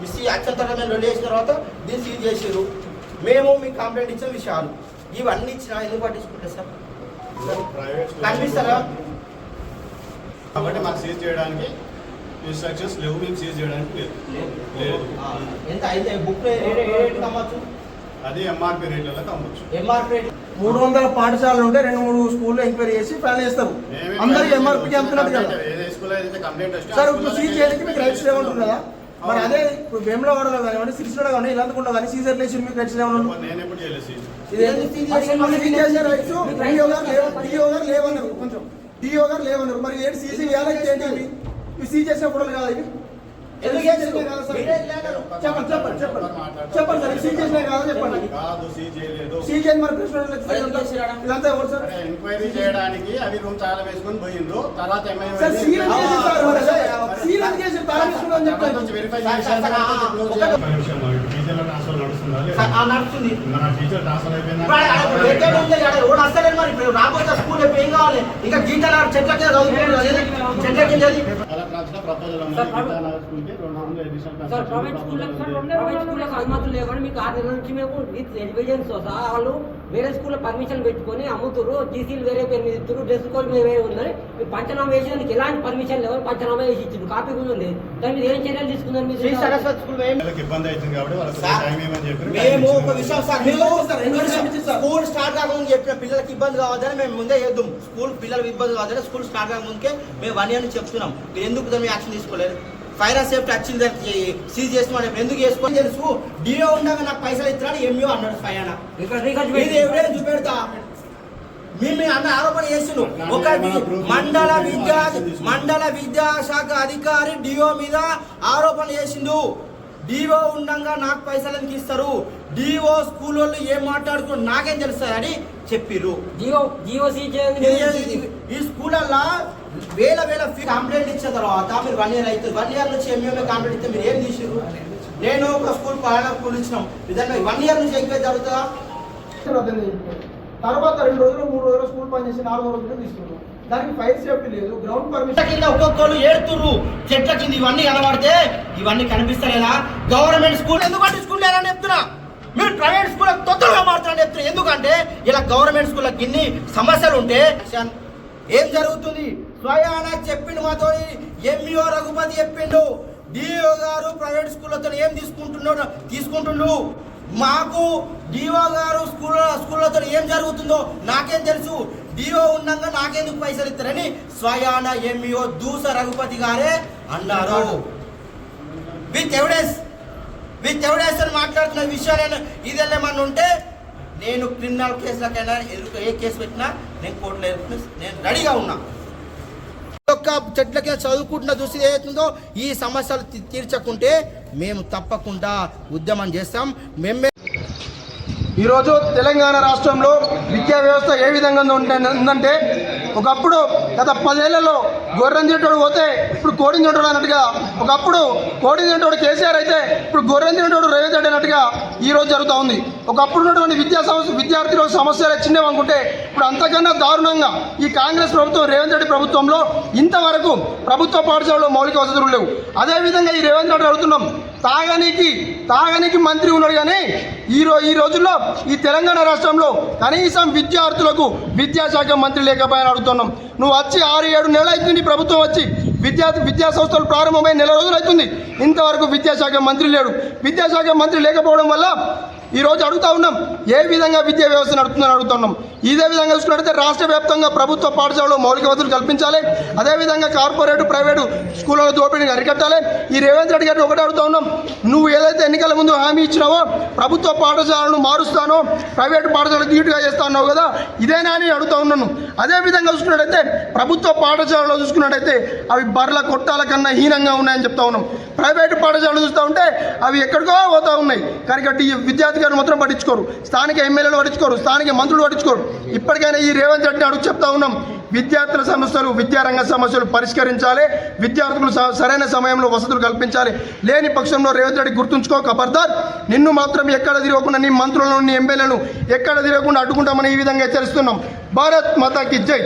Miss అత్యంతరం రెండు వేసిన తర్వాత దీన్ని సీజ్ చేసారు. మేము మీకు కంప్లైంట్ ఇచ్చిన విషయాలు ఇవన్నీ ఇచ్చినా ఎందుకు పట్టించుకుంటారు సార్? కనిపిస్తారా? కాబట్టి మాకు సీజ్ చేయడానికి ఇన్స్ట్రక్షన్స్ లేవు, మేము సీజ్ చేయడానికి లేదు. ఎంత అయితే బుక్ రేట్ అమ్మచ్చు? అది ఎంఆర్పీ రేట్లలో అమ్మచ్చు. ఎంఆర్పీ రేట్ 300 పాఠశాలలు ఉంటే 2-3 స్కూల్లో ఎంక్వైరీ చేసి ప్లాన్ చేస్తారు. అందరూ ఎంఆర్పీ అంటున్నట్టు కదా సార్. ఇప్పుడు సీజ్ చేయడానికి మీకు రైట్స్ లేవంటారు కదా, మరి అదే ఇప్పుడు వేములవాడలో కానివ్వండి, సిరిసిల్లలో కానీ ఇలాంటికుండా కానీ సీజర్ లేచి మీకు రైట్స్ లేవన్నారు. నేను ఎప్పుడు చేయలేదు సీజ్. డిఓ గారు లేవన్నారు. మరి ఏంటి సీజీ వేయాలంటే ఏంటి? సీజ్ చేసిన ఫోటోలు కాదు ఇవి. ఎందుకు చెప్పండి చెప్పండి సార్. సీజ్ చేసినా కాదా చెప్పండి. సీజ్ చేసి మరి ఇదంతా ఎవరు సార్? ఎంక్వైరీ చేయడానికి అవి రూమ్ చాలా వేసుకొని పోయిండ్రు. తర్వాత ఇంకా గీతల చెట్లకే అనుమతులు లేకుండా మీకు 6 నెలల నుంచి మేము ఎవిడెన్స్ వాళ్ళు వేరే స్కూల్లో పర్మిషన్ పెట్టుకొని అమ్ముతున్నారు. జీసీలు వేరే పేరు మీద ఇస్తారు, డ్రెస్ కోడ్ మీద వేరే ఉందని మీరు పంచనామా వేసేందుకు ఎలాంటి పర్మిషన్ లేవు. పంచనామా వేసి ఇచ్చింది, కాపీ కూడా ఉంది. దాని మీద ఏం చర్యలు తీసుకున్నారు మీరు? ఇబ్బంది అవుతుంది కాబట్టి మేము ఒక విషయం సార్, స్కూల్ స్టార్ట్ కాకముందు చెప్పిన పిల్లలకి ఇబ్బంది కావద్దని మేము ముందే చేద్దాం. స్కూల్ పిల్లలకు ఇబ్బంది కావద్దని స్కూల్ స్టార్ట్ కాకముందుకే మేము 1 year నుంచి చెప్తున్నాం. మీరు ఎందుకు దాన్ని యాక్షన్ తీసుకోలేదు? ఫైర్ అండ్ సేఫ్టీ వచ్చింది సీజ్ చేస్తున్నాం. ఎందుకు చేసుకొని తెలుసు. డిఓ ఉండగా నాకు పైసలు ఇస్తున్నాడు ఎంఈఓ అన్నాడు. ఫైనా ఎవిడెన్స్ చూపెడతా. మేము అన్న ఆరోపణ చేస్తున్నాం. ఒక మండల విద్యాశాఖ అధికారి డిఓ మీద ఆరోపణ చేసిండు. డిఓ ఉండగా నాకు పైసలు ఎందుకు ఇస్తారు, డిఓ స్కూల్ వాళ్ళు ఏం మాట్లాడుకున్నారు నాకేం తెలుస్తుంది అని చెప్పిర్రు. ఈ స్కూళ్ళల్లో వేల కంప్లైంట్ ఇచ్చిన తర్వాత మీరు 1 year అవుతుంది. 1 year నుంచి ఎంఏ కంప్లైంట్ ఇస్తే మీరు ఏం తీసిరు? నేను ఒక స్కూల్ స్కూల్ ఇచ్చినాం. విధంగా 1 year నుంచి ఎంక్వైరీ జరుగుతుందా? తర్వాత 2 రోజులు 3 రోజులు స్కూల్ పనిచేసి 4వ రోజులు తీసుకున్నాం. దానికి ఫైర్ సేఫ్టీ లేదు, గ్రౌండ్ పర్మిషన్ కింద ఒక్కొక్కరు ఏడుతుర్రు. చెట్ల కింద ఇవన్నీ కనబడితే ఇవన్నీ కనిపిస్తలేదా? గవర్నమెంట్ స్కూల్ ఎందుకంటే స్కూల్ లేదని చెప్తున్నా. మీరు ప్రైవేట్ స్కూల్ తొందరగా మారుతారని చెప్తున్నారు. ఎందుకంటే ఇలా గవర్నమెంట్ స్కూళ్ళకి ఇన్ని సమస్యలు ఉంటే ఏం జరుగుతుంది? స్వయాన చెప్పిండు మాతో ఎంఈఓ రఘుపతి చెప్పిండు. డిఓ గారు ప్రైవేట్ స్కూళ్ళతో ఏం తీసుకుంటుండు. మాకు డిఓ గారు స్కూళ్ళతో ఏం జరుగుతుందో నాకేం తెలుసు. డిఓ ఉండగా నాకెందుకు పైసలు ఇస్తారని స్వయాన ఎంఈఓ దూస రఘుపతి గారే అన్నారు. విత్ ఎవిడెన్స్ అని మాట్లాడుతున్న విషయాలు ఇదేమన్నా ఉంటే నేను క్రిమినల్ కేసులకైనా ఏ కేసు పెట్టినా నేను కోర్టులో నేను రెడీగా ఉన్నా. చెట్లకి చదువుకుంటున్న దృష్టి ఏదైతుందో ఈ సమస్యలు తీర్చకుంటే మేము తప్పకుండా ఉద్యమం చేస్తాం. ఈరోజు తెలంగాణ రాష్ట్రంలో విద్యా వ్యవస్థ ఏ విధంగా ఉందంటే, ఒకప్పుడు గత 10 ఏళ్లలో గొర్రెం తింటోడు పోతే ఇప్పుడు కోడిని తింటోడు అన్నట్టుగా, ఒకప్పుడు కోడిని తింటోడు కేసీఆర్ అయితే ఇప్పుడు గొర్రెం తింటోడు రేవంత్ రెడ్డి అన్నట్టుగా ఈరోజు జరుగుతూ ఉంది. ఒకప్పుడు ఉన్నటువంటి విద్యార్థుల సమస్యలు చిన్నవి అనుకుంటే ఇప్పుడు అంతకన్నా దారుణంగా ఈ కాంగ్రెస్ ప్రభుత్వం రేవంత్ రెడ్డి ప్రభుత్వంలో ఇంతవరకు ప్రభుత్వ పాఠశాలలో మౌలిక వసతులు లేవు. అదేవిధంగా ఈ రేవంత్ రెడ్డి అడుగుతున్నాం, తాగనికి మంత్రి ఉన్నాడు, కానీ ఈ రోజుల్లో ఈ తెలంగాణ రాష్ట్రంలో కనీసం విద్యార్థులకు విద్యాశాఖ మంత్రి లేకపోయాని అడుగుతున్నాం. నువ్వు వచ్చి 6-7 నెలలు అవుతుంది ప్రభుత్వం వచ్చి, విద్యా సంస్థలు ప్రారంభమై 1 నెల రోజులు అవుతుంది, ఇంతవరకు విద్యాశాఖ మంత్రి లేడు. విద్యాశాఖ మంత్రి లేకపోవడం వల్ల ఈరోజు అడుగుతా ఉన్నాం, ఏ విధంగా విద్యా వ్యవస్థ నడుపుతుందని అడుగుతున్నాం. ఇదే విధంగా చూసుకున్నట్లయితే రాష్ట్ర వ్యాప్తంగా ప్రభుత్వ పాఠశాలలో మౌలిక వసతులు కల్పించాలి. అదేవిధంగా కార్పొరేట్ ప్రైవేటు స్కూళ్ళలో దోపిడీని అరికట్టాలి. ఈ రేవంత్ రెడ్డి గారిని ఒకటే అడుగుతా ఉన్నాం, నువ్వు ఏదైతే ఎన్నికల ముందు హామీ ఇచ్చినావో ప్రభుత్వ పాఠశాలను మారుస్తానో ప్రైవేటు పాఠశాలను ధీటుగా చేస్తా అన్నావు కదా, ఇదేనా అని అడుగుతా ఉన్నాను. అదేవిధంగా చూసుకున్నట్టయితే ప్రభుత్వ పాఠశాలలో చూసుకున్నట్టయితే అవి బర్ల కొట్టాల కన్నా హీనంగా ఉన్నాయని చెప్తా ఉన్నాం. ప్రైవేటు పాఠశాలలు చూస్తూ ఉంటే అవి ఎక్కడికో పోతూ ఉన్నాయి. కాబట్టి విద్యార్థి గారు మాత్రం పట్టించుకోరు, స్థానిక ఎమ్మెల్యేలు పట్టించుకోరు, స్థానిక మంత్రులు పట్టించుకోరు. ఇప్పటికైనా ఈ రేవంత్ రెడ్డిని అడుగు చెప్తా ఉన్నాం, విద్యార్థుల సమస్యలు విద్యారంగ సమస్యలు పరిష్కరించాలి, విద్యార్థులు సరైన సమయంలో వసతులు కల్పించాలి. లేని పక్షంలో రేవంత్ రెడ్డి గుర్తుంచుకో ఖబర్దార్, నిన్ను మాత్రం ఎక్కడ తిరగకుండా నీ మంత్రులను నీ ఎమ్మెల్యేలను ఎక్కడ తిరగకుండా అడ్డుకుంటామని ఈ విధంగా హెచ్చరిస్తున్నాం. భారత్ మాతాకి జై.